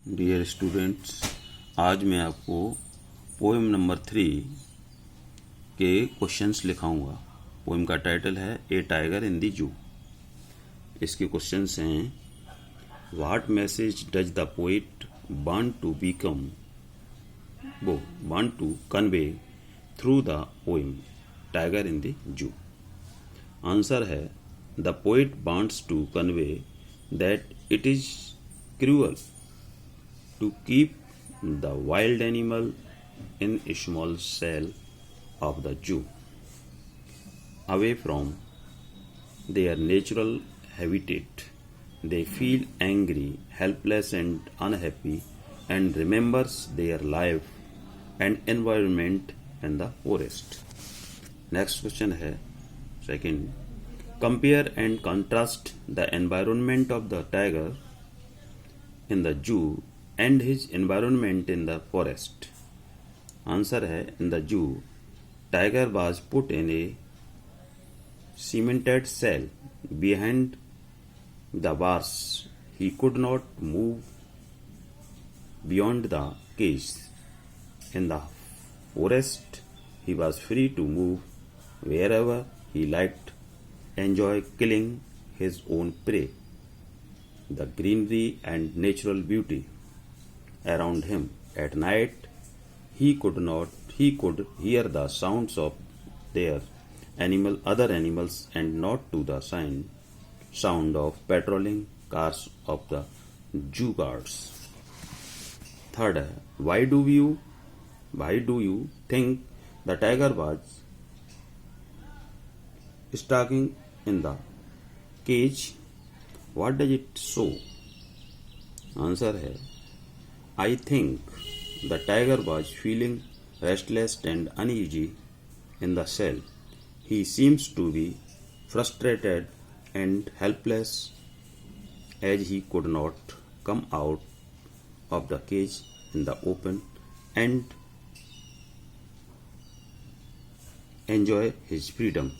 Dear students, आज मैं आपको पोएम नंबर 3 के क्वेश्चंस लिखाऊंगा। पोएम का टाइटल है a tiger in the zoo. इसके क्वेश्चंस हैं, what message does the poet want to convey through the poem tiger in the zoo. Answer है, the poet wants to convey that it is cruel to keep the wild animal in a small cell of the zoo, away from their natural habitat. They feel angry, helpless and unhappy, and remembers their life and environment in the forest. Next question है second, compare and contrast the environment of the tiger in the zoo and his environment in the forest. Answer है, in the zoo, tiger was put in a cemented cell behind the bars. He could not move beyond the cage. In the forest, he was free to move wherever he liked, enjoy killing his own prey. The greenery and natural beauty around him. At night, he could hear the sounds of other animals and not to the sound of patrolling cars of the zoo guards. Third, why do you think the tiger was stuck in the cage? What does it show? Answer है, I think the tiger was feeling restless and uneasy in the cell. He seems to be frustrated and helpless as he could not come out of the cage in the open and enjoy his freedom.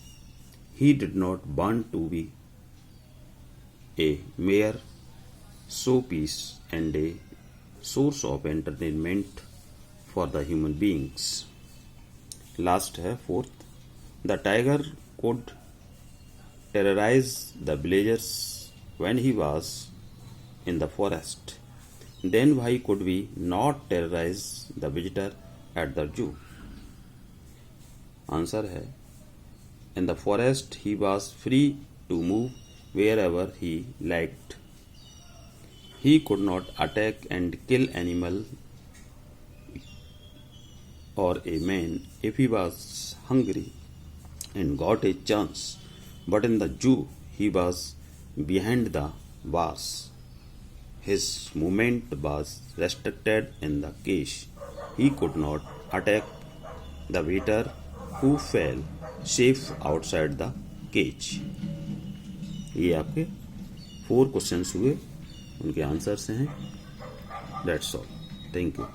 He did not want to be a mere showpiece and a source of entertainment for the human beings. Last है fourth, the tiger could terrorize the villagers when he was in the forest. Then why could we not terrorize the visitor at the zoo? Answer है, in the forest he was free to move wherever he liked. He could not attack and kill animal or a man if he was hungry and got a chance. But in the zoo, he was behind the bars. His movement was restricted in the cage. He could not attack the waiter who fell safe outside the cage. ये आपके 4 questions हुए, उनके answers हैं। That's all, thank you.